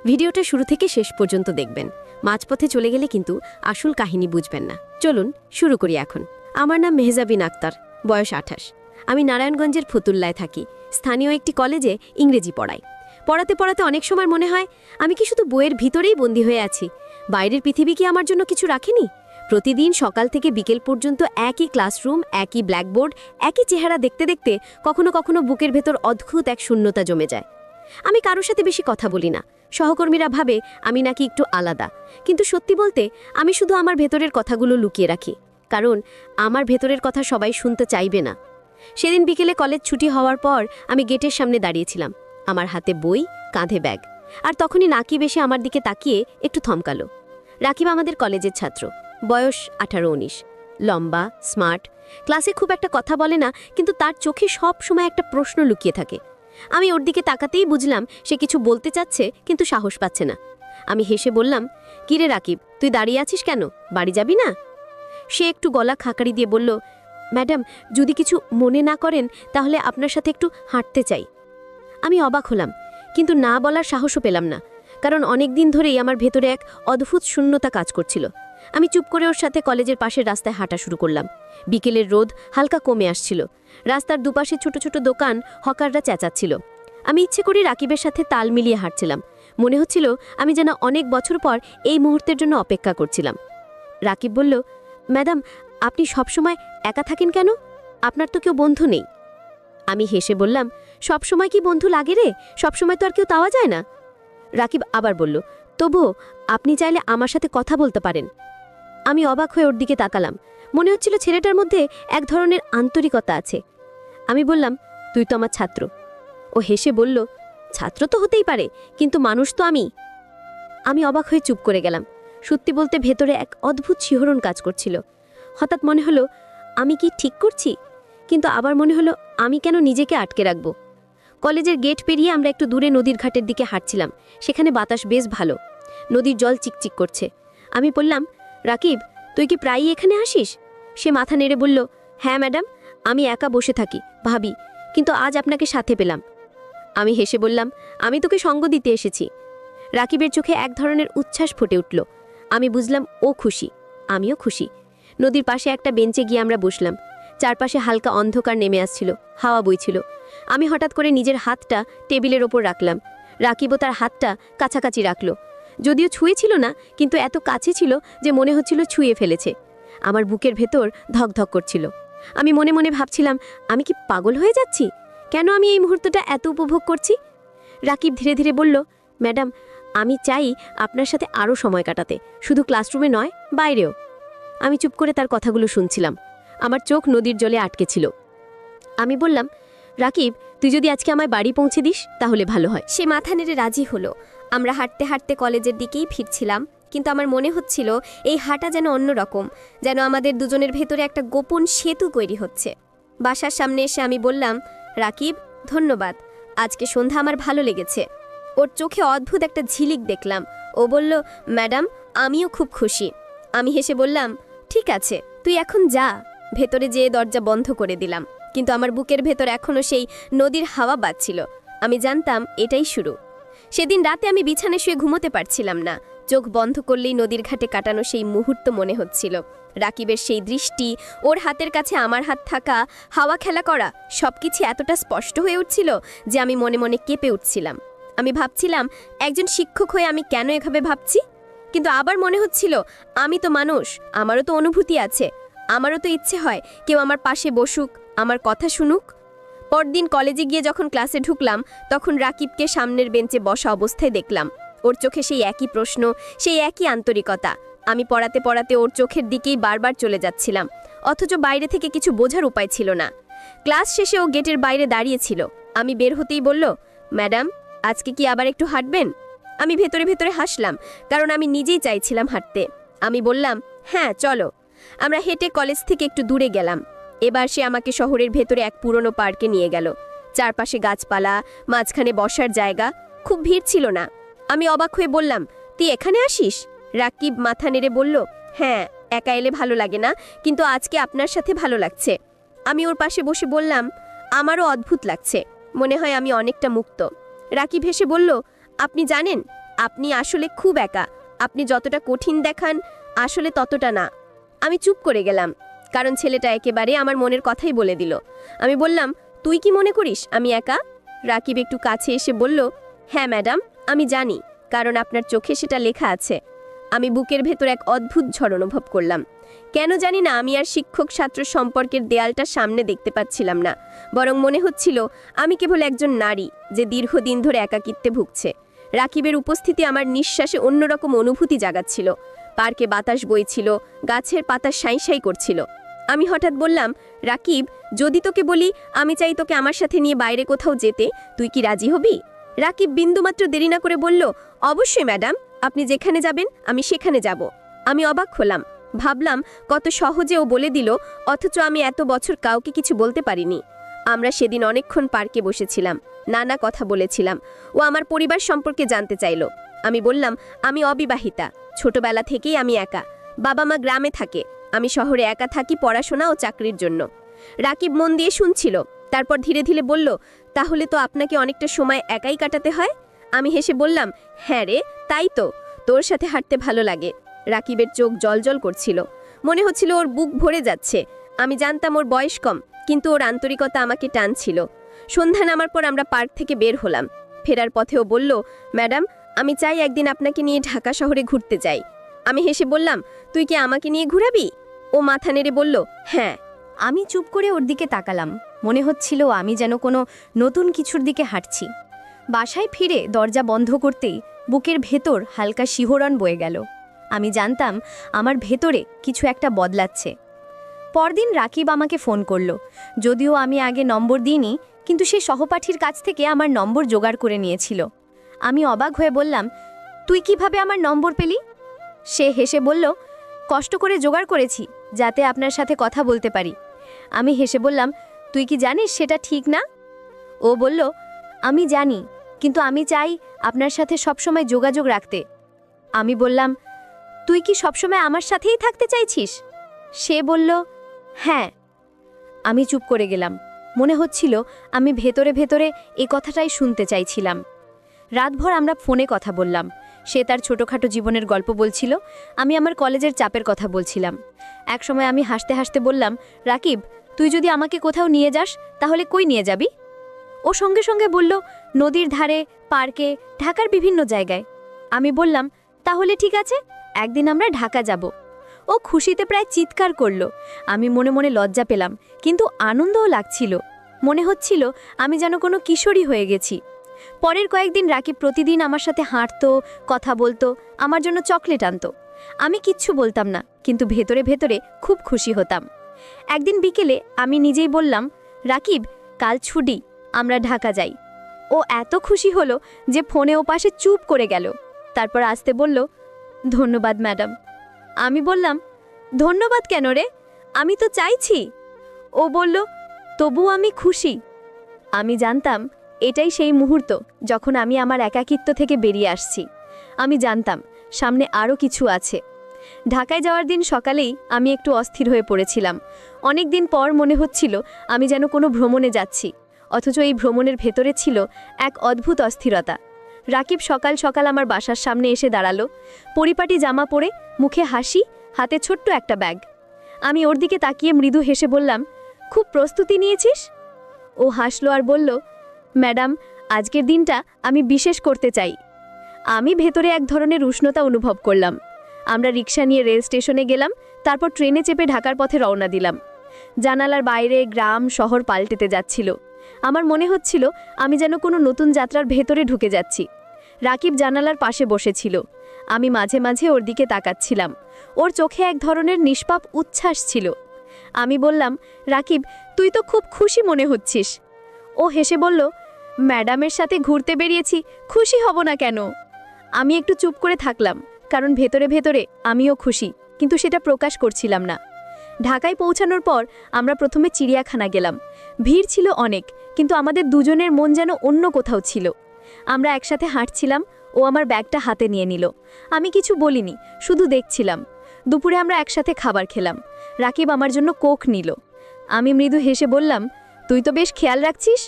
ভিডিওটা শুরু থেকে শেষ পর্যন্ত দেখবেন। মাঝপথে চলে গেলে কিন্তু আসল কাহিনী বুঝবেন না। চলুন শুরু করি এখন। আমার নাম মেহজাবিন আক্তার, বয়স 28। আমি নারায়ণগঞ্জের ফতুল্লায় থাকি, স্থানীয় একটি কলেজে ইংরেজি পড়াই। পড়াতে পড়াতে অনেক সময় মনে হয় আমি কি শুধু বইয়ের ভিতরেই বন্দী হয়ে আছি? বাইরের পৃথিবী কি আমার জন্য কিছু রাখেনি? প্রতিদিন সকাল থেকে বিকেল পর্যন্ত একই ক্লাসরুম, একই ব্ল্যাকবোর্ড, একই চেহারা দেখতে দেখতে কখনো কখনো বুকের ভেতর অদ্ভুত এক শূন্যতা জমে যায়। আমি কারোর সাথে বেশি কথা বলি না। সহকর্মীরা ভাবে আমি নাকি একটু আলাদা, কিন্তু সত্যি বলতে আমি শুধু আমার ভেতরের কথাগুলো লুকিয়ে রাখি, কারণ আমার ভেতরের কথা সবাই শুনতে চাইবে না। সেদিন বিকেলে কলেজ ছুটি হওয়ার পর আমি গেটের সামনে দাঁড়িয়েছিলাম, আমার হাতে বই, কাঁধে ব্যাগ। আর তখনই নাকিব এসে আমার দিকে তাকিয়ে একটু থমকালো। রাকিব আমাদের কলেজের ছাত্র, বয়স 18-19, লম্বা, স্মার্ট, ক্লাসে খুব একটা কথা বলে না, কিন্তু তার চোখে সব সময় একটা প্রশ্ন লুকিয়ে থাকে। আমি ওর দিকে তাকাতেই বুঝলাম সে কিছু বলতে চাচ্ছে, কিন্তু সাহস পাচ্ছে না। আমি হেসে বললাম, কিরে রাকিব, তুই দাঁড়িয়ে আছিস কেন? বাড়ি যাবি না? সে একটু গলা খাকারি দিয়ে বলল, ম্যাডাম, যদি কিছু মনে না করেন তাহলে আপনার সাথে একটু হাঁটতে চাই। আমি অবাক হলাম, কিন্তু না বলার সাহসও পেলাম না, কারণ অনেক দিন ধরেই আমার ভেতরে এক অদ্ভুত শূন্যতা কাজ করছিল। আমি চুপ করে ওর সাথে কলেজের পাশের রাস্তায় হাঁটা শুরু করলাম। বিকেলের রোদ হালকা কমে আসছিল, রাস্তার দুপাশে ছোট ছোট দোকান, হকাররা চেঁচাচ্ছিল। আমি ইচ্ছে করে রাকিবের সাথে তাল মিলিয়ে হাঁটছিলাম। মনে হচ্ছিল আমি যেন অনেক বছর পর এই মুহূর্তের জন্য অপেক্ষা করছিলাম। রাকিব বলল, ম্যাডাম, আপনি সবসময় একা থাকেন কেন? আপনার তো কেউ বন্ধু নেই। আমি হেসে বললাম, সবসময় কি বন্ধু লাগে রে? সবসময় তো আর কেউ পাওয়া যায় না। রাকিব আবার বলল, তবুও আপনি চাইলে আমার সাথে কথা বলতে পারেন। আমি অবাক হয়ে ওর দিকে তাকালাম। মনে হচ্ছিল ছেলেটার মধ্যে এক ধরনের আন্তরিকতা আছে। আমি বললাম, তুই তো আমার ছাত্র। ও হেসে বলল, ছাত্র তো হতেই পারে, কিন্তু মানুষ তো আমি। আমি অবাক হয়ে চুপ করে গেলাম। সত্যি বলতে ভেতরে এক অদ্ভুত শিহরণ কাজ করছিল। হঠাৎ মনে হলো, আমি কি ঠিক করছি? কিন্তু আবার মনে হলো, আমি কেন নিজেকে আটকে রাখব? কলেজের গেট পেরিয়ে আমরা একটু দূরে নদীর ঘাটের দিকে হাঁটছিলাম। সেখানে বাতাস বেশ ভালো, নদীর জল চিকচিক করছে। আমি বললাম, রাকিব, তুই কি প্রায়ই এখানে আসিস? সে মাথা নেড়ে বলল, হ্যাঁ ম্যাডাম, আমি একা বসে থাকি, ভাবি, কিন্তু আজ আপনাকে সাথে পেলাম। আমি হেসে বললাম, আমি তোকে সঙ্গ দিতে এসেছি। রাকিবের চোখে এক ধরনের উচ্ছ্বাস ফুটে উঠল। আমি বুঝলাম ও খুশি, আমিও খুশি। নদীর পাশে একটা বেঞ্চে গিয়ে আমরা বসলাম। চারপাশে হালকা অন্ধকার নেমে আসছিল, হাওয়া বইছিল। আমি হঠাৎ করে নিজের হাতটা টেবিলের ওপর রাখলাম। রাকিবও তার হাতটা কাছাকাছি রাখল। যদিও ছুঁয়েছিল না, কিন্তু এত কাছে ছিল যে মনে হচ্ছিল ছুঁয়ে ফেলেছে। আমার বুকের ভেতর ধকধক করছিল। আমি মনে মনে ভাবছিলাম, আমি কি পাগল হয়ে যাচ্ছি? কেন আমি এই মুহূর্তটা এত উপভোগ করছি? রাকিব ধীরে ধীরে বলল, ম্যাডাম, আমি চাই আপনার সাথে আরও সময় কাটাতে, শুধু ক্লাসরুমে নয়, বাইরেও। আমি চুপ করে তার কথাগুলো শুনছিলাম। আমার চোখ নদীর জলে আটকে ছিল। আমি বললাম, রাকিব, তুই যদি আজকে আমায় বাড়ি পৌঁছে দিস তাহলে ভালো হয়। সে মাথা নেড়ে রাজি হলো। আমরা হাঁটতে হাঁটতে কলেজের দিকেই ফিরছিলাম, কিন্তু আমার মনে হচ্ছিল এই হাঁটা যেন অন্যরকম, যেন আমাদের দুজনের ভেতরে একটা গোপন সেতু তৈরি হচ্ছে। বাসার সামনে এসে আমি বললাম, রাকিব, ধন্যবাদ, আজকে সন্ধ্যা আমার ভালো লেগেছে। ওর চোখে অদ্ভুত একটা ঝিলিক দেখলাম। ও বলল, ম্যাডাম, আমিও খুব খুশি। আমি হেসে বললাম, ঠিক আছে, তুই এখন যা। ভেতরে যেয়ে দরজা বন্ধ করে দিলাম, কিন্তু আমার বুকের ভেতর এখনও সেই নদীর হাওয়া বাজছিল। আমি জানতাম এটাই শুরু। সেদিন রাতে আমি বিছানায় শুয়ে ঘুমোতে পারছিলাম না। চোখ বন্ধ করলেই নদীর ঘাটে কাটানো সেই মুহূর্ত মনে হচ্ছিল। রাকিবের সেই দৃষ্টি, ওর হাতের কাছে আমার হাত থাকা, হাওয়া খেলা করা, সবকিছু এতটা স্পষ্ট হয়ে উঠছিল যে আমি মনে মনে কেঁপে উঠছিলাম। আমি ভাবছিলাম, একজন শিক্ষক হয়ে আমি কেন এভাবে ভাবছি? কিন্তু আবার মনে হচ্ছিল, আমি তো মানুষ, আমারও তো অনুভূতি আছে, আমারও তো ইচ্ছে হয় কেউ আমার পাশে বসুক, আমার কথা শুনুক। পরদিন কলেজে গিয়ে যখন ক্লাসে ঢুকলাম, তখন রাকিবকে সামনের বেঞ্চে বসা অবস্থায় দেখলাম। ওর চোখে সেই একই প্রশ্ন, সেই একই আন্তরিকতা। আমি পড়াতে পড়াতে ওর চোখের দিকেই বারবার চলে যাচ্ছিলাম, অথচ বাইরে থেকে কিছু বোঝার উপায় ছিল না। ক্লাস শেষে ও গেটের বাইরে দাঁড়িয়েছিল। আমি বের হতেই বলল, ম্যাডাম, আজকে কি আবার একটু হাঁটবেন? আমি ভেতরে ভেতরে হাসলাম, কারণ আমি নিজেই চাইছিলাম হাঁটতে। আমি বললাম, হ্যাঁ চলো। আমরা হেঁটে কলেজ থেকে একটু দূরে গেলাম। এবার সে আমাকে শহরের ভেতরে এক পুরনো পার্কে নিয়ে গেল। চারপাশে গাছপালা, মাঝখানে বসার জায়গা, খুব ভিড় ছিল না। আমি অবাক হয়ে বললাম, তুই এখানে আসিস? রাকিব মাথা নেড়ে বলল, হ্যাঁ, একা এলে ভালো লাগে না, কিন্তু আজকে আপনার সাথে ভালো লাগছে। আমি ওর পাশে বসে বললাম, আমারও অদ্ভুত লাগছে, মনে হয় আমি অনেকটা মুক্ত। রাকিব হেসে বলল, আপনি জানেন, আপনি আসলে খুব একা। আপনি যতটা কঠিন দেখান আসলে ততটা না। আমি চুপ করে গেলাম, কারণ ছেলেটা একেবারে আমার মনের কথাই বলে দিল। আমি বললাম, তুই কি মনে করিস আমি একা? রাকিব একটু কাছে এসে বলল, হ্যাঁ ম্যাডাম, আমি জানি, কারণ আপনার চোখে সেটা লেখা আছে। আমি বুকের ভেতর এক অদ্ভুত ঝড় অনুভব করলাম। কেন জানি না আমি আর শিক্ষক ছাত্র সম্পর্কের দেয়ালটা সামনে দেখতে পাচ্ছিলাম না, বরং মনে হচ্ছিল আমি কেবল একজন নারী যে দীর্ঘদিন ধরে একাকিত্বে ভুগছে। রাকিবের উপস্থিতি আমার নিঃশ্বাসে অন্যরকম অনুভূতি জাগাচ্ছিল। পার্কে বাতাস বইছিল, গাছের পাতা সাঁই করছিল। আমি হঠাৎ বললাম, রাকিব, যদি তোকে বলি আমি চাই তোকে আমার সাথে নিয়ে বাইরে কোথাও যেতে, তুই কি রাজি হবি? রাকিব বিন্দুমাত্র দেরি না করে বলল, অবশ্যই ম্যাডাম, আপনি যেখানে যাবেন আমি সেখানে যাব। আমি অবাক হলাম, ভাবলাম কত সহজে ও বলে দিল, অথচ আমি এত বছর কাউকে কিছু বলতে পারিনি। আমরা সেদিন অনেকক্ষণ পার্কে বসেছিলাম, নানা কথা বলেছিলাম। ও আমার পরিবার সম্পর্কে জানতে চাইল। আমি বললাম, আমি অবিবাহিতা, ছোটবেলা থেকেই আমি একা। বাবা মা গ্রামে থাকে, আমি শহরে একা থাকি পড়াশোনা ও চাকরির জন্য। রাকিব মন দিয়ে শুনছিল, তারপর ধীরে ধীরে বলল, তাহলে তো আপনাকে অনেকটা সময় একাই কাটাতে হয়? আমি হেসে বললাম, হ্যাঁ রে, তাই তো, তোর সাথে হাঁটতে ভালো লাগে। রাকিবের চোখ জলজল করছিল, মনে হচ্ছিল ওর বুক ভরে যাচ্ছে। আমি জানতাম ওর বয়স কম, কিন্তু ওর আন্তরিকতা আমাকে টানছিল। সন্ধ্যা নামার পর আমরা পার্ক থেকে বের হলাম। ফেরার পথেও বলল, ম্যাডাম, আমি চাই একদিন আপনাকে নিয়ে ঢাকা শহরে ঘুরতে যাই। আমি হেসে বললাম, তুই কি আমাকে নিয়ে ঘুরাবি? ও মাথা নেড়ে বলল, হ্যাঁ। আমি চুপ করে ওর দিকে তাকালাম। মনে হচ্ছিল আমি যেন কোনো নতুন কিছুর দিকে হাঁটছি। বাসায় ফিরে দরজা বন্ধ করতেই বুকের ভেতর হালকা শিহরণ বয়ে গেল। আমি জানতাম আমার ভেতরে কিছু একটা বদলাচ্ছে। পরদিন রাকিব আমাকে ফোন করলো। যদিও আমি আগে নম্বর দিইনি, কিন্তু সে সহপাঠীর কাছ থেকে আমার নম্বর জোগাড় করে নিয়েছিল। আমি অবাক হয়ে বললাম, তুই কিভাবে আমার নম্বর পেলি? সে হেসে বলল, কষ্ট করে জোগাড় করেছি যাতে আপনার সাথে কথা বলতে পারি। আমি হেসে বললাম, তুই কি জানিস সেটা ঠিক না? ও বলল, আমি জানি, কিন্তু আমি চাই আপনার সাথে সবসময় যোগাযোগ রাখতে। আমি বললাম, তুই কি সবসময় আমার সাথেই থাকতে চাইছিস? সে বলল, হ্যাঁ। আমি চুপ করে গেলাম। মনে হচ্ছিল আমি ভেতরে ভেতরে এ কথাটাই শুনতে চাইছিলাম। রাতভর আমরা ফোনে কথা বললাম। সে তার ছোটখাটো জীবনের গল্প বলছিল, আমি আমার কলেজের চাপের কথা বলছিলাম। একসময় আমি হাসতে হাসতে বললাম, রাকিব, তুই যদি আমাকে কোথাও নিয়ে যাস তাহলে কই নিয়ে যাবি? ও সঙ্গে সঙ্গে বলল, নদীর ধারে, পার্কে, ঢাকার বিভিন্ন জায়গায়। আমি বললাম, তাহলে ঠিক আছে, একদিন আমরা ঢাকা যাব। ও খুশিতে প্রায় চিৎকার করল। আমি মনে মনে লজ্জা পেলাম, কিন্তু আনন্দও লাগছিল। মনে হচ্ছিল আমি যেন কোনো কিশোরী হয়ে গেছি। পরের কয়েকদিন রাকিব প্রতিদিন আমার সাথে হাঁটতো, কথা বলতো, আমার জন্য চকলেট আনতো। আমি কিচ্ছু বলতাম না, কিন্তু ভেতরে ভেতরে খুব খুশি হতাম। একদিন বিকেলে আমি নিজেই বললাম, রাকিব, কাল ছুটি, আমরা ঢাকা যাই। ও এত খুশি হলো যে ফোনে ও পাশে চুপ করে গেল। তারপর আসতে বলল, ধন্যবাদ ম্যাডাম। আমি বললাম, ধন্যবাদ কেন রে? আমি তো চাইছি। ও বলল, তবু আমি খুশি। আমি জানতাম এটাই সেই মুহূর্ত যখন আমি আমার একাকিত্ব থেকে বেরিয়ে আসছি। আমি জানতাম সামনে আরও কিছু আছে। ঢাকায় যাওয়ার দিন সকালেই আমি একটু অস্থির হয়ে পড়েছিলাম। অনেক দিন পর মনে হচ্ছিল আমি যেন কোনো ভ্রমণে যাচ্ছি, অথচ এই ভ্রমণের ভেতরে ছিল এক অদ্ভুত অস্থিরতা। রাকিব সকাল সকাল আমার বাসার সামনে এসে দাঁড়ালো, পরিপাটি জামা পরে, মুখে হাসি, হাতে ছোট্ট একটা ব্যাগ। আমি ওর দিকে তাকিয়ে মৃদু হেসে বললাম, খুব প্রস্তুতি নিয়েছিস? ও হাসলো আর বলল, ম্যাডাম, আজকের দিনটা আমি বিশেষ করতে চাই। আমি ভেতরে এক ধরনের উষ্ণতা অনুভব করলাম। আমরা রিক্সা নিয়ে রেল স্টেশনে গেলাম, তারপর ট্রেনে চেপে ঢাকার পথে রওনা দিলাম। জানালার বাইরে গ্রাম শহর পাল্টেতে যাচ্ছিল। আমার মনে হচ্ছিল আমি যেন কোনো নতুন যাত্রার ভেতরে ঢুকে যাচ্ছি। রাকিব জানালার পাশে বসেছিল। আমি মাঝে মাঝে ওর দিকে তাকাচ্ছিলাম। ওর চোখে এক ধরনের নিষ্পাপ উচ্ছ্বাস ছিল। আমি বললাম, রাকিব, তুই তো খুব খুশি মনে হচ্ছিস। ও হেসে বলল, ম্যাডামের সাথে ঘুরতে বেরিয়েছি, খুশি হব না কেন? আমি একটু চুপ করে থাকলাম, কারণ ভেতরে ভেতরে আমিও খুশি, কিন্তু সেটা প্রকাশ করছিলাম না। ঢাকায় পৌঁছানোর পর আমরা প্রথমে চিড়িয়াখানা গেলাম। ভিড় ছিল অনেক, কিন্তু আমাদের দুজনের মন যেন অন্য কোথাও ছিল। আমরা একসাথে হাঁটছিলাম, ও আমার ব্যাগটা হাতে নিয়ে নিল। আমি কিছু বলিনি, শুধু দেখছিলাম। দুপুরে আমরা একসাথে খাবার খেলাম। রাকিব আমার জন্য কোক নিল। আমি মৃদু হেসে বললাম, তুই তো বেশ খেয়াল রাখছিস।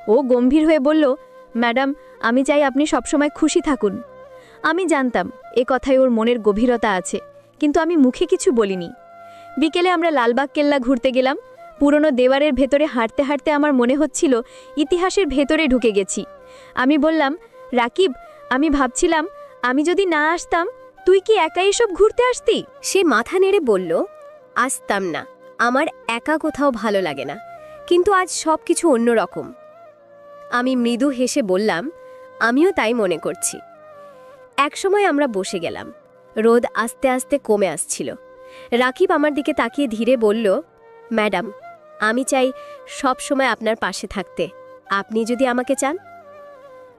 ও গম্ভীর হয়ে বলল, ম্যাডাম, আমি চাই আপনি সবসময় খুশি থাকুন। আমি জানতাম এ কথায় ওর মনের গভীরতা আছে, কিন্তু আমি মুখে কিছু বলিনি। বিকেলে আমরা লালবাগ কেল্লা ঘুরতে গেলাম। পুরনো দেওয়ারের ভেতরে হাঁটতে হাঁটতে আমার মনে হচ্ছিল ইতিহাসের ভেতরে ঢুকে গেছি। আমি বললাম, রাকিব, আমি ভাবছিলাম আমি যদি না আসতাম, তুই কি একাই এসব ঘুরতে আসতি? সে মাথা নেড়ে বলল, আসতাম না, আমার একা কোথাও ভালো লাগে না, কিন্তু আজ সব কিছু অন্যরকম। আমি মৃদু হেসে বললাম, আমিও তাই মনে করছি। একসময় আমরা বসে গেলাম। রোদ আস্তে আস্তে কমে আসছিল। রাকিব আমার দিকে তাকিয়ে ধীরে বলল, ম্যাডাম, আমি চাই সব সময় আপনার পাশে থাকতে, আপনি যদি আমাকে চান।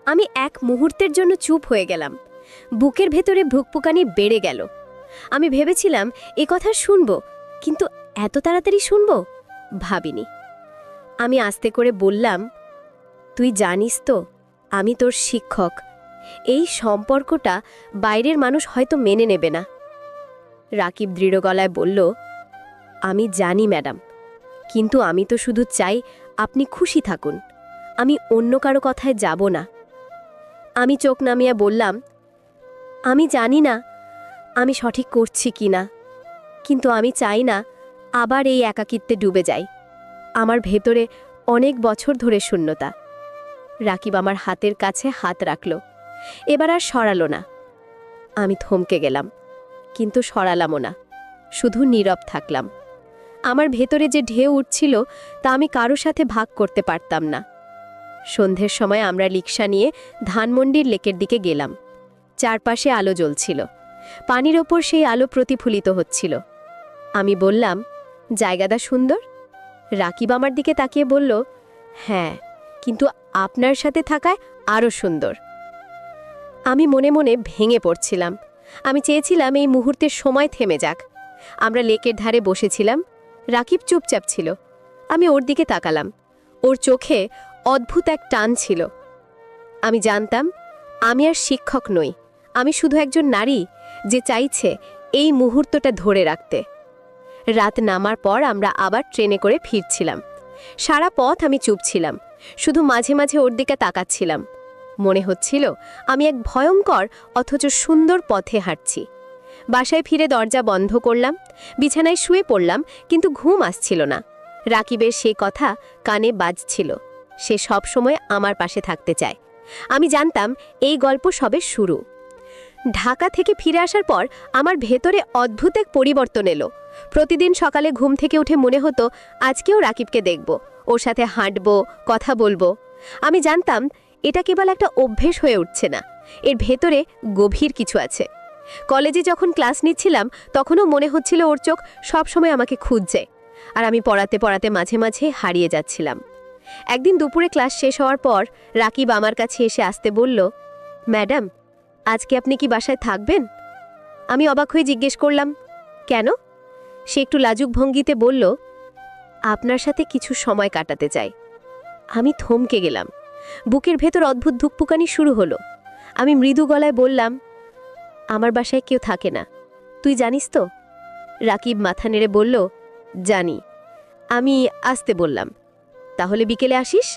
আমি এক মুহূর্তের জন্য চুপ হয়ে গেলাম। বুকের ভেতরে ভুকপুকানি বেড়ে গেল। আমি ভেবেছিলাম এ কথা শুনব, কিন্তু এত তাড়াতাড়ি শুনব ভাবিনি। আমি আস্তে করে বললাম, তুই জানিস তো আমি তোর শিক্ষক। এই সম্পর্কটা বাইরের মানুষ হয়তো মেনে নেবে না। রাকিব দৃঢ় গলায় বলল, আমি জানি ম্যাডাম, কিন্তু আমি তো শুধু চাই আপনি খুশি থাকুন। আমি অন্য কারো কথায় যাব না। আমি চোখ নামিয়ে বললাম, আমি জানি না আমি সঠিক করছি কি না, কিন্তু আমি চাই না আবার এই একাকিত্বে ডুবে যাই। আমার ভেতরে অনেক বছর ধরে শূন্যতা। রাকিব আমার হাতের কাছে হাত রাখল। এবার আর সরালো না। আমি থমকে গেলাম, কিন্তু সরালামও না, শুধু নীরব থাকলাম। আমার ভেতরে যে ঢেউ উঠছিল তা আমি কারো সাথে ভাগ করতে পারতাম না। সন্ধ্যের সময় আমরা রিকশা নিয়ে ধানমন্ডির লেকের দিকে গেলাম। চারপাশে আলো জ্বলছিল, পানির ওপর সেই আলো প্রতিফলিত হচ্ছিল। আমি বললাম, জায়গাটা সুন্দর? রাকিব আমার দিকে তাকিয়ে বলল, হ্যাঁ, কিন্তু আপনার সাথে থাকায় আরও সুন্দর। আমি মনে মনে ভেঙে পড়ছিলাম। আমি চেয়েছিলাম এই মুহূর্তের সময় থেমে যাক। আমরা লেকের ধারে বসেছিলাম। রাকিব চুপচাপ ছিল। আমি ওর দিকে তাকালাম। ওর চোখে অদ্ভুত এক টান ছিল। আমি জানতাম আমি আর শিক্ষক নই, আমি শুধু একজন নারী যে চাইছে এই মুহূর্তটা ধরে রাখতে। রাত নামার পর আমরা আবার ট্রেনে করে ফিরছিলাম। সারা পথ আমি চুপ ছিলাম, শুধু মাঝে মাঝে ওর দিকে তাকাচ্ছিলাম। মনে হচ্ছিল আমি এক ভয়ঙ্কর অথচ সুন্দর পথে হাঁটছি। বাসায় ফিরে দরজা বন্ধ করলাম, বিছানায় শুয়ে পড়লাম, কিন্তু ঘুম আসছিল না। রাকিবের সে কথা কানে বাজছিল। সে সব সময় আমার পাশে থাকতে চায়। আমি জানতাম এই গল্প সবে শুরু। ঢাকা থেকে ফিরে আসার পর আমার ভেতরে অদ্ভুত এক পরিবর্তন এলো। প্রতিদিন সকালে ঘুম থেকে উঠে মনে হতো আজকেও রাকিবকে দেখব, ওর সাথে হাঁটব, কথা বলবো। আমি জানতাম এটা কেবল একটা অভ্যেস হয়ে উঠছে না, এর ভেতরে গভীর কিছু আছে। কলেজে যখন ক্লাস নিচ্ছিলাম তখনও মনে হচ্ছিল ওর চোখ সবসময় আমাকে খুঁজছে, আর আমি পড়াতে পড়াতে মাঝে মাঝে হারিয়ে যাচ্ছিলাম। একদিন দুপুরে ক্লাস শেষ হওয়ার পর রাকিব আমার কাছে এসে আসতে বলল, ম্যাডাম, আজকে আপনি কি বাসায় থাকবেন? আমি অবাক হয়ে জিজ্ঞেস করলাম, কেন? সে একটু লাজুক ভঙ্গিতে বলল, আপনার সাথে কিছু সময় কাটাতে চাই। আমি থমকে গেলাম। বুকের ভেতর অদ্ভুত ধুকপুকানি শুরু হলো। আমি মৃদু গলায় বললাম, আমার বাসায় কেউ থাকে না, তুই জানিস তো? রাকিব মাথা নেড়ে বলল, জানি। আমি আসতে বললাম, তাহলে বিকেলে আসিস?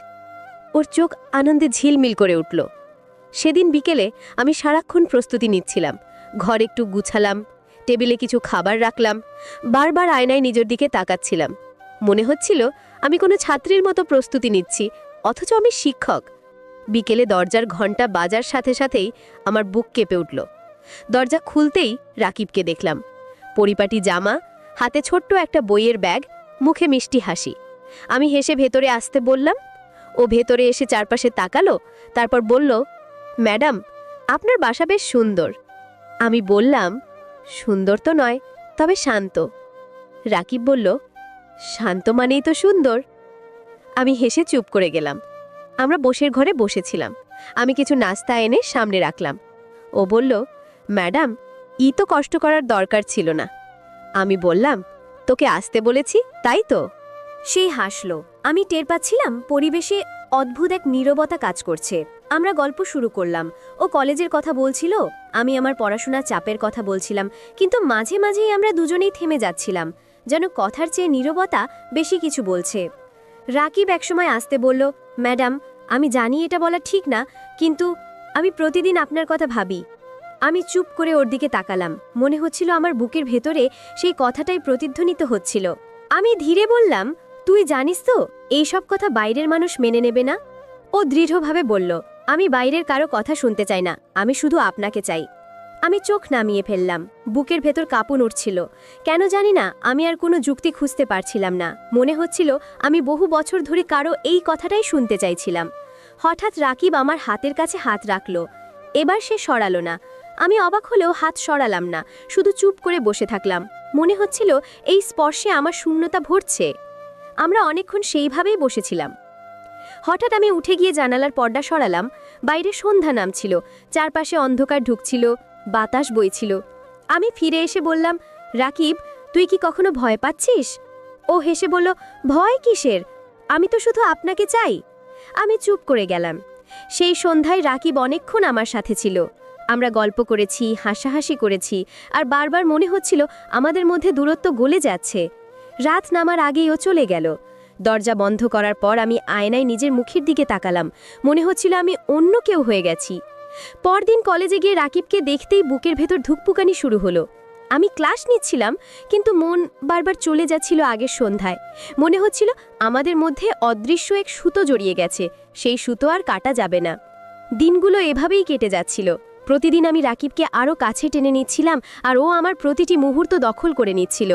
ওর চোখ আনন্দে ঝিলমিল করে উঠল। সেদিন বিকেলে আমি সারাক্ষণ প্রস্তুতি নিচ্ছিলাম। ঘর একটু গুছালাম, টেবিলে কিছু খাবার রাখলাম, বারবার আয়নায় নিজের দিকে তাকাচ্ছিলাম। মনে হচ্ছিল আমি কোনো ছাত্রীর মতো প্রস্তুতি নিচ্ছি, অথচ আমি শিক্ষক। বিকেলে দরজার ঘণ্টা বাজার সাথে সাথেই আমার বুক কেঁপে উঠল। দরজা খুলতেই রাকিবকে দেখলাম। পরিপাটি জামা, হাতে ছোট্ট একটা বইয়ের ব্যাগ, মুখে মিষ্টি হাসি। আমি হেসে ভেতরে আসতে বললাম। ও ভেতরে এসে চারপাশে তাকালো, তারপর বলল, ম্যাডাম, আপনার বাসা বেশ সুন্দর। আমি বললাম, সুন্দর তো নয়, তবে শান্ত। রাকিব বলল, শান্ত মানেই তো সুন্দর। আমি হেসে চুপ করে গেলাম। আমরা বসের ঘরে বসেছিলাম। আমি কিছু নাস্তা এনে সামনে রাখলাম। ও বলল, ম্যাডাম, তো কষ্ট করার দরকার ছিল না। আমি বললাম, তোকে আসতে বলেছি তাই তো। সেই হাসল। আমি টের পাচ্ছিলাম পরিবেশে অদ্ভুত এক নীরবতা কাজ করছে। আমরা গল্প শুরু করলাম। ও কলেজের কথা বলছিল, আমি আমার পড়াশোনার চাপের কথা বলছিলাম, কিন্তু মাঝে মাঝেই আমরা দুজনেই থেমে যাচ্ছিলাম, যেন কথার চেয়ে নীরবতা বেশি কিছু বলছে। রাকিব একসময় আসতে বলল, ম্যাডাম, আমি জানি এটা বলা ঠিক না, কিন্তু আমি প্রতিদিন আপনার কথা ভাবি। আমি চুপ করে ওর দিকে তাকালাম, মনে হচ্ছিল আমার বুকের ভেতরে সেই কথাটাই প্রতিধ্বনিত হচ্ছিল। আমি ধীরে বললাম, তুই জানিস তো এইসব কথা বাইরের মানুষ মেনে নেবে না। ও দৃঢ়ভাবে বলল, আমি বাইরের কারো কথা শুনতে চাই না, আমি শুধু আপনাকে চাই। আমি চোখ নামিয়ে ফেললাম, বুকের ভেতর কাঁপুন উঠছিল। কেন জানি না, আমি আর কোনো যুক্তি খুঁজতে পারছিলাম না। মনে হচ্ছিল আমি বহু বছর ধরে কারো এই কথাটাই শুনতে চাইছিলাম। হঠাৎ রাকিব আমার হাতের কাছে হাত রাখল। এবার সে সরালো না। আমি অবাক হলেও হাত সরালাম না, শুধু চুপ করে বসে থাকলাম। মনে হচ্ছিল এই স্পর্শে আমার শূন্যতা ভরছে। আমরা অনেকক্ষণ সেইভাবেই বসেছিলাম। হঠাৎ আমি উঠে গিয়ে জানালার পর্দা সরালাম। বাইরে সন্ধ্যা নামছিল, চারপাশে অন্ধকার ঢুকছিল, বাতাস বইছিল। আমি ফিরে এসে বললাম, রাকিব, তুই কি কখনো ভয় পাচ্ছিস? ও হেসে বলল, ভয় কিসের? আমি তো শুধু আপনাকে চাই। আমি চুপ করে গেলাম। সেই সন্ধ্যায় রাকিব অনেকক্ষণ আমার সাথে ছিল। আমরা গল্প করেছি, হাসাহাসি করেছি, আর বারবার মনে হচ্ছিল আমাদের মধ্যে দূরত্ব গলে যাচ্ছে। রাত নামার আগেই ও চলে গেল। দরজা বন্ধ করার পর আমি আয়নায় নিজের মুখের দিকে তাকালাম। মনে হচ্ছিল আমি অন্য কেউ হয়ে গেছি। পরদিন কলেজে গিয়ে রাকিবকে দেখতেই বুকের ভেতর ধুকপুকানি শুরু হলো। আমি ক্লাস নিচ্ছিলাম, কিন্তু মন বারবার চলে যাচ্ছিল আগের সন্ধ্যায়। মনে হচ্ছিল আমাদের মধ্যে অদৃশ্য এক সুতো জড়িয়ে গেছে, সেই সুতো আর কাটা যাবে না। দিনগুলো এভাবেই কেটে যাচ্ছিল। প্রতিদিন আমি রাকিবকে আরও কাছে টেনে নিচ্ছিলাম, আর ও আমার প্রতিটি মুহূর্ত দখল করে নিচ্ছিল।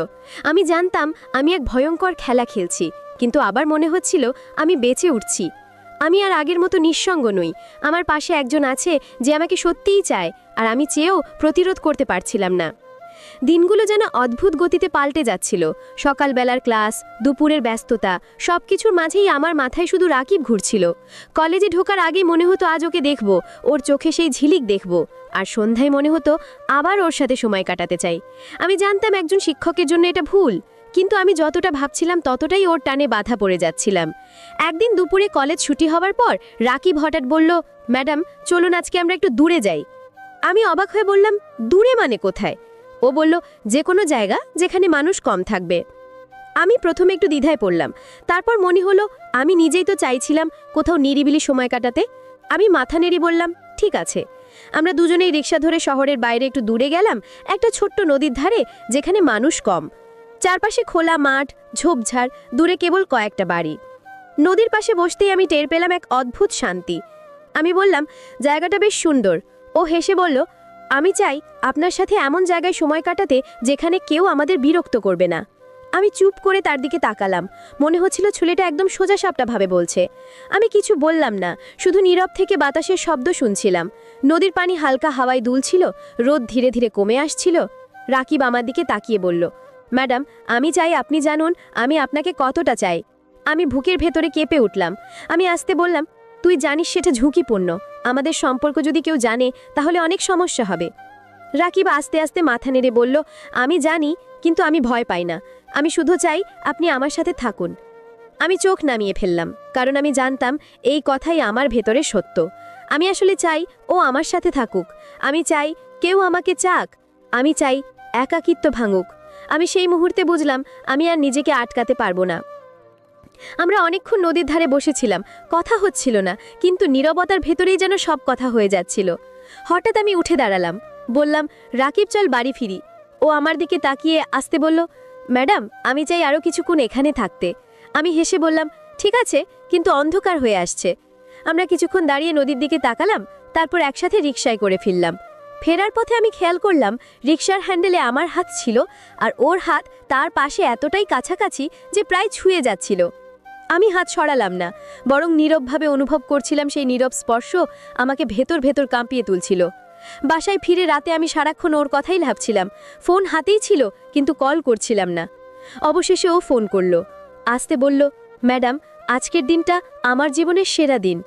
আমি জানতাম আমি এক ভয়ঙ্কর খেলা খেলছি, কিন্তু আবার মনে হচ্ছিল আমি বেঁচে উঠছি। আমি আর আগের মতো নিঃসঙ্গ নই। আমার পাশে একজন আছে যে আমাকে সত্যিই চায়, আর আমি চেয়েও প্রতিরোধ করতে পারছিলাম না। দিনগুলো যেন অদ্ভুত গতিতে পাল্টে যাচ্ছিল। সকালবেলার ক্লাস, দুপুরের ব্যস্ততা, সবকিছুর মাঝেই আমার মাথায় শুধু রাকিব ঘুরছিল। কলেজে ঢোকার আগে মনে হতো আজ ওকে দেখব, ওর চোখে সেই ঝিলিক দেখব, আর সন্ধ্যায় মনে হতো আবার ওর সাথে সময় কাটাতে চাই। আমি জানতাম একজন শিক্ষকের জন্য এটা ভুল, কিন্তু আমি যতটা ভাবছিলাম ততটাই ওর টানে বাধা পড়ে যাচ্ছিলাম। একদিন দুপুরে কলেজ ছুটি হওয়ার পর রাকিব হঠাৎ বলল, ম্যাডাম, চলুন আজকে আমরা একটু দূরে যাই। আমি অবাক হয়ে বললাম, দূরে মানে কোথায়? ও বলল, যে কোনো জায়গা যেখানে মানুষ কম থাকবে। আমি প্রথমে একটু দ্বিধায় পড়লাম, তারপর মনে হলো আমি নিজেই তো চাইছিলাম কোথাও নিরিবিলি সময় কাটাতে। আমি মাথা নেড়ে বললাম, ঠিক আছে। আমরা দুজনেই রিক্সা ধরে শহরের বাইরে একটু দূরে গেলাম, একটা ছোট্ট নদীর ধারে যেখানে মানুষ কম। চারপাশে খোলা মাঠ, ঝোপঝাড়, দূরে কেবল কয়েকটা বাড়ি। নদীর পাশে বসতেই আমি টের পেলাম এক অদ্ভুত শান্তি। আমি বললাম, জায়গাটা বেশ সুন্দর। ও হেসে বলল, আমি চাই আপনার সাথে এমন জায়গায় সময় কাটাতে যেখানে কেউ আমাদের বিরক্ত করবে না। আমি চুপ করে তার দিকে তাকালাম। মনে হচ্ছিল ছেলেটা একদম সোজাসাপটা ভাবে বলছে। আমি কিছু বললাম না, শুধু নীরব থেকে বাতাসের শব্দ শুনছিলাম। নদীর পানি হালকা হাওয়ায় দুলছিল, রোদ ধীরে ধীরে কমে আসছিল। রাকিব আমার দিকে তাকিয়ে বলল, ম্যাডাম, আমি চাই আপনি জানুন আমি আপনাকে কতটা চাই। আমি বুকের ভেতরে কেঁপে উঠলাম। আমি আস্তে বললাম, তুই জানিস সেটা ঝুঁকিপূর্ণ। আমাদের সম্পর্ক যদি কেউ জানে তাহলে অনেক সমস্যা হবে। রাকিব আস্তে আস্তে মাথা নেড়ে বলল, আমি জানি, কিন্তু আমি ভয় পাই না। আমি শুধু চাই আপনি আমার সাথে থাকুন। আমি চোখ নামিয়ে ফেললাম, কারণ আমি জানতাম এই কথাই আমার ভেতরে সত্য। আমি আসলে চাই ও আমার সাথে থাকুক। আমি চাই কেউ আমাকে চাক। আমি চাই একাকিত্ব ভাঙুক। আমি সেই মুহূর্তে বুঝলাম আমি আর নিজেকে আটকাতে পারবো না। আমরা অনেকক্ষণ নদীর ধারে বসেছিলাম, কথা হচ্ছিল না, কিন্তু নীরবতার ভেতরেই যেন সব কথা হয়ে যাচ্ছিল। হঠাৎ আমি উঠে দাঁড়ালাম, বললাম, রাকিব, চল বাড়ি ফিরি। ও আমার দিকে তাকিয়ে আসতে বলল, ম্যাডাম, আমি চাই আরও কিছুক্ষণ এখানে থাকতে। আমি হেসে বললাম, ঠিক আছে, কিন্তু অন্ধকার হয়ে আসছে। আমরা কিছুক্ষণ দাঁড়িয়ে নদীর দিকে তাকালাম, তারপর একসাথে রিকশায় করে ফিরলাম। ফেরার পথে আমি খেয়াল করলাম রিকশার হ্যান্ডেলে আমার হাত ছিল, আর ওর হাত তার পাশে এতটাই কাছাকাছি যে প্রায় ছুঁয়ে যাচ্ছিল। আমি হাত সরালাম না, বরং নীরবভাবে অনুভব করছিলাম সেই নীরব স্পর্শ আমাকে ভেতর ভেতর কাঁপিয়ে তুলছিল। বাসায় ফিরে রাতে আমি সারাক্ষণ ওর কথাই ভাবছিলাম। ফোন হাতেই ছিল, কিন্তু কল করছিলাম না। অবশেষে ও ফোন করলো। আসতে বলল, ম্যাডাম, আজকের দিনটা আমার জীবনের সেরা দিন।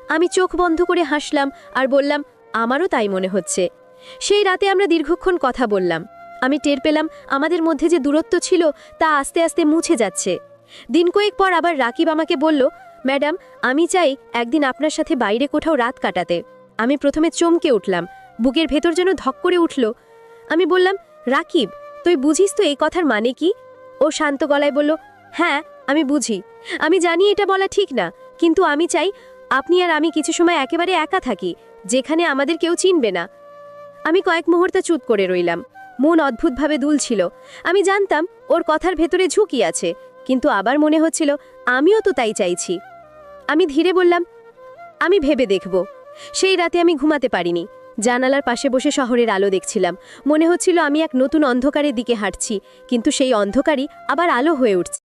আমি চোখ বন্ধ করে হাসলাম আর বললাম, আমারও তাই মনে হচ্ছে। সেই রাতে আমরা দীর্ঘক্ষণ কথা বললাম। আমি টের পেলাম আমাদের মধ্যে যে দূরত্ব ছিল তা আস্তে আস্তে মুছে যাচ্ছে। দিন কয়েক পর আবার রাকিব আমাকে বলল, ম্যাডাম, আমি চাই একদিন আপনার সাথে বাইরে কোথাও রাত কাটাতে। আমি প্রথমে চমকে উঠলাম, বুকের ভেতর যেন ধক করে উঠল। আমি বললাম, রাকিব, তুই বুঝিস তো এই কথার মানে কি? ও শান্ত গলায় বলল, হ্যাঁ, আমি বুঝি। আমি জানি এটা বলা ঠিক না, কিন্তু আমি চাই আপনি আর আমি কিছু সময় একেবারে একা থাকি, যেখানে আমাদের কেউ চিনবে না। আমি কয়েক মুহূর্তে চুপ করে রইলাম। মন অদ্ভুতভাবে দুলছিল। আমি জানতাম ওর কথার ভেতরে ঝুঁকি আছে, কিন্তু আবার মনে হচ্ছিল আমিও তো তাই চাইছি। আমি ধীরে বললাম, আমি ভেবে দেখব। সেই রাতে আমি ঘুমাতে পারিনি। জানালার পাশে বসে শহরের আলো দেখছিলাম। মনে হচ্ছিল আমি এক নতুন অন্ধকারের দিকে হাঁটছি, কিন্তু সেই অন্ধকারই আবার আলো হয়ে উঠছে।